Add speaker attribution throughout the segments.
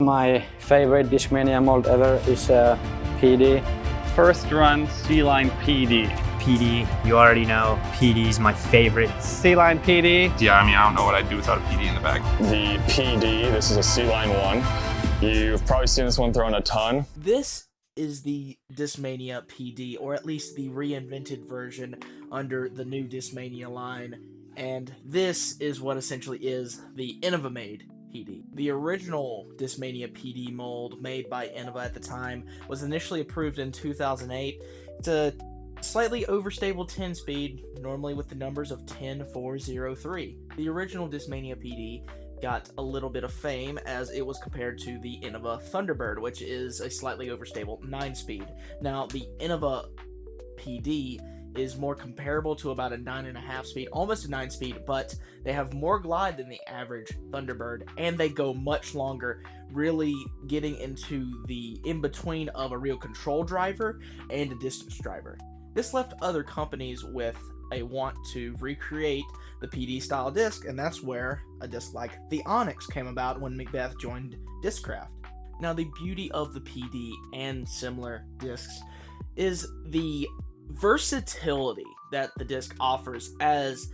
Speaker 1: My favorite Discmania mold ever is PD.
Speaker 2: First run C-Line PD.
Speaker 3: PD, you already know. PD is my favorite.
Speaker 2: C-Line PD.
Speaker 4: Yeah, I mean, I don't know what I'd do without a PD in the bag.
Speaker 5: The PD, this is a C-Line 1. You've probably seen this one thrown a ton.
Speaker 6: This is the Discmania PD, or at least the reinvented version under the new Discmania line, and this is what essentially is the Innova made PD. The original Discmania PD mold made by Innova at the time was initially approved in 2008. It's a slightly overstable 10 speed, normally with the numbers of 10403. The original Discmania PD got a little bit of fame as it was compared to the Innova Thunderbird, which is a slightly overstable 9-speed. Now, the Innova PD is more comparable to about a 9.5 speed, almost a 9-speed, but they have more glide than the average Thunderbird, and they go much longer, really getting into the in-between of a real control driver and a distance driver. This left other companies with a want to recreate the PD style disc, and that's where a disc like the Onyx came about when Macbeth joined Discraft. Now, the beauty of the PD and similar discs is the versatility that the disc offers as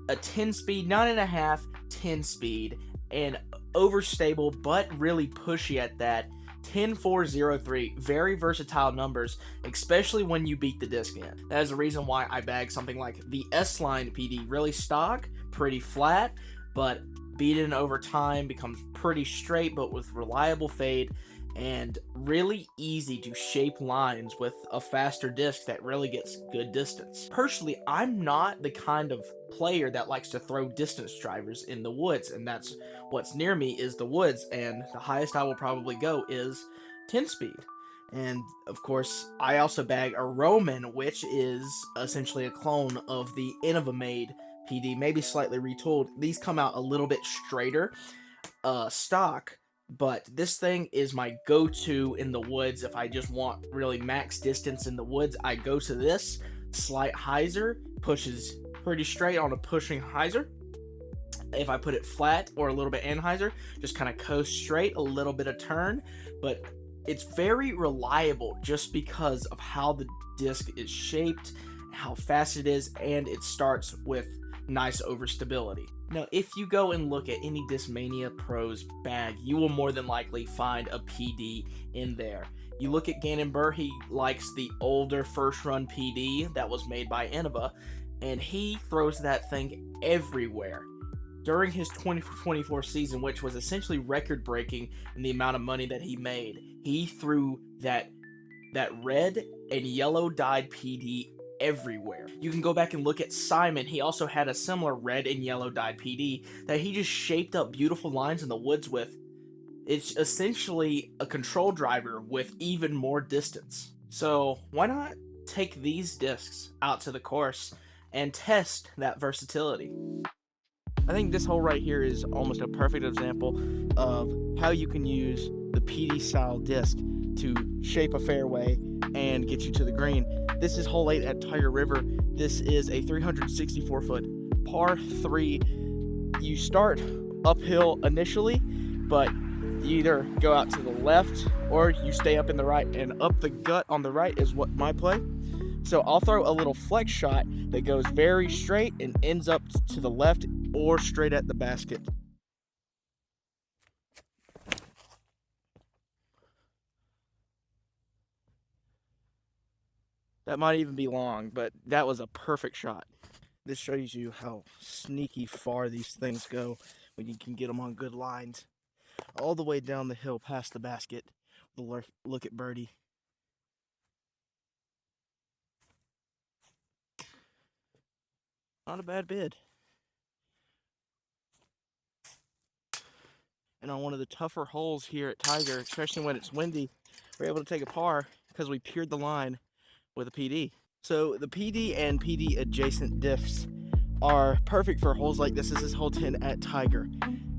Speaker 6: a 10-speed, 9.5, 10-speed, and overstable but really pushy at that 10403. Very versatile numbers, especially when you beat the disc in. That is the reason why I bag something like the S-Line PD. Really stock, pretty flat, but beaten over time becomes pretty straight but with reliable fade, and really easy to shape lines with a faster disc that really gets good distance. Personally, I'm not the kind of player that likes to throw distance drivers in the woods, and that's what's near me is the woods, and the highest I will probably go is 10 speed. And of course, I also bag a Roman, which is essentially a clone of the Innova made PD, maybe slightly retooled. These come out a little bit straighter stock, but this thing is my go-to in the woods. If I just want really max distance in the woods, I go to this. Slight hyzer, pushes pretty straight on a pushing hyzer. If I put it flat or a little bit anhyzer, just kind of coast straight, a little bit of turn, but it's very reliable just because of how the disc is shaped, how fast it is, and it starts with nice overstability. Now, if you go and look at any Discmania Pro's bag, you will more than likely find a PD in there. You look at Gannon Burr, he likes the older first run PD that was made by Innova, and he throws that thing everywhere. During his 2024 season, which was essentially record-breaking in the amount of money that he made, he threw that red and yellow dyed PD everywhere. You can go back and look at Simon. He also had a similar red and yellow dyed PD that he just shaped up beautiful lines in the woods with. It's essentially a control driver with even more distance. So why not take these discs out to the course and test that versatility? I think this hole right here is almost a perfect example of how you can use the PD style disc to shape a fairway and get you to the green. This is hole 8 at Tiger River. This is a 364-foot par 3. You start uphill initially, but you either go out to the left or you stay up in the right, and up the gut on the right is what my play. So I'll throw a little flex shot that goes very straight and ends up to the left or straight at the basket. That might even be long, but that was a perfect shot. This shows you how sneaky far these things go when you can get them on good lines. All the way down the hill past the basket. Look at birdie. Not a bad bid. And on one of the tougher holes here at Tiger, especially when it's windy, we're able to take a par because we peered the line with a PD. So the PD and PD adjacent discs are perfect for holes like this. This is hole 10 at Tiger.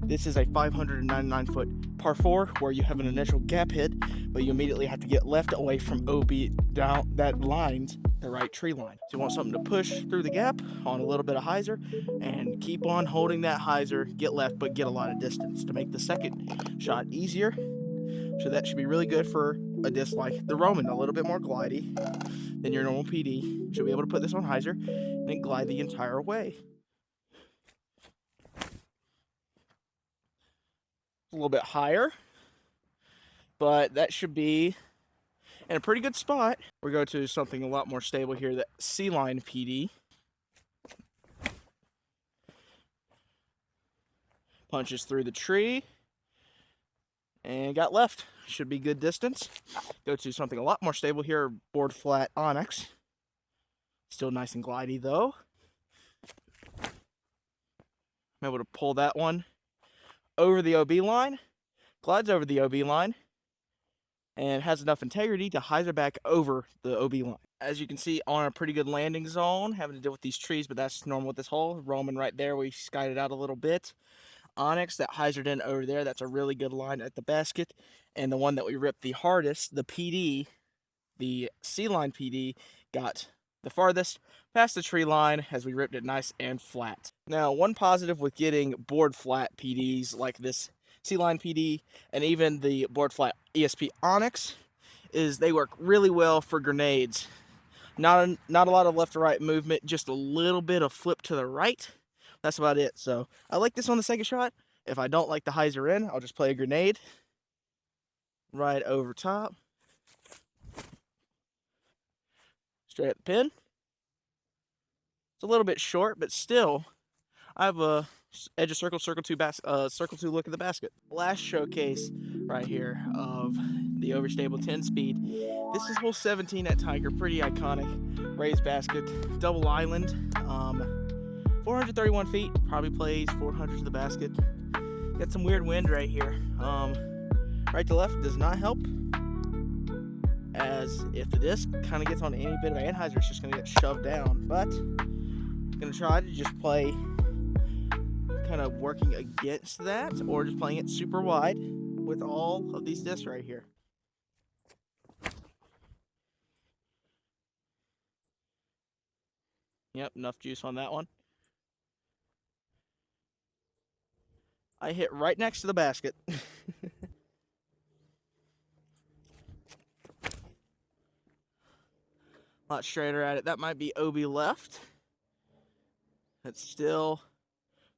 Speaker 6: This is a 599-foot par 4 where you have an initial gap hit, but you immediately have to get left away from OB down that line's the right tree line. So you want something to push through the gap on a little bit of hyzer and keep on holding that hyzer, get left, but get a lot of distance. To make the second shot easier, So that should be really good for a disc like the Roman, a little bit more glidey than your normal PD. Should be able to put this on hyzer and then glide the entire way. A little bit higher, but that should be in a pretty good spot. We'll go to something a lot more stable here, the C-Line PD. Punches through the tree and got left. Should be good distance. Go to something a lot more stable here, board flat Onyx. Still nice and glidey though. I'm able to pull that one over the OB line, glides over the OB line, and has enough integrity to hyzer back over the OB line. As you can see, on a pretty good landing zone, having to deal with these trees, but that's normal with this hole. Roman right there, we skied it out a little bit. Onyx that hyzered in over there, that's a really good line at the basket. And the one that we ripped the hardest, the PD, the C-Line PD, got the farthest past the tree line as we ripped it nice and flat. Now, one positive with getting board flat PDs like this C-Line PD and even the board flat ESP Onyx is they work really well for grenades. Not a lot of left to right movement, just a little bit of flip to the right. That's about it. So I like this on the second shot. If I don't like the hyzer in, I'll just play a grenade right over top. Straight at the pin. It's a little bit short, but still, I have a edge of circle, circle two look at the basket. Last showcase right here of the overstable 10-speed. This is hole 17 at Tiger, pretty iconic. Raised basket, double island, 431 feet, probably plays 400 to the basket. Got some weird wind right here. Right to left does not help, as if the disc kind of gets on any bit of anhyzer, it's just going to get shoved down. But I'm going to try to just play kind of working against that, or just playing it super wide with all of these discs right here. Yep, enough juice on that one. I hit right next to the basket. A lot straighter at it. That might be OB left. It's still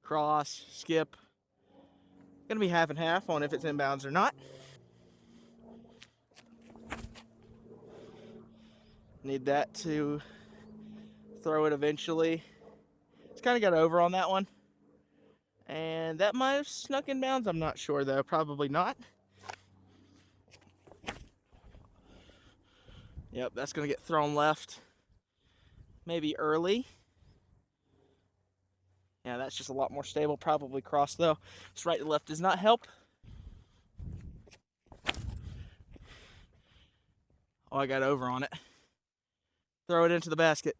Speaker 6: cross, skip. Gonna be half and half on if it's inbounds or not. Need that to throw it eventually. It's kind of got over on that one. And that might have snuck in bounds. I'm not sure though. Probably not. Yep, that's going to get thrown left. Maybe early. Yeah, that's just a lot more stable. Probably cross though. This right to left does not help. Oh, I got over on it. Throw it into the basket.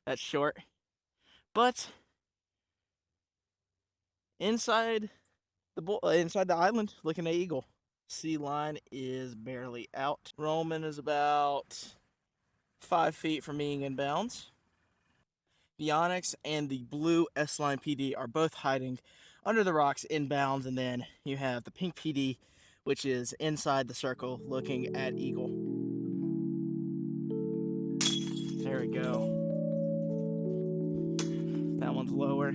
Speaker 6: That's short. But inside the island, looking at eagle. C-Line is barely out. Roman is about 5 feet from being in bounds. The Onyx and the blue S-Line PD are both hiding under the rocks in bounds, and then you have the pink PD, which is inside the circle looking at eagle. There we go. That one's lower.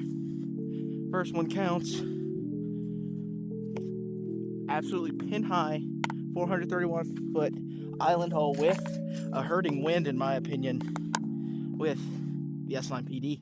Speaker 6: First one counts. Absolutely pin high, 431 foot island hole with a hurting wind, in my opinion, with the S-Line PD.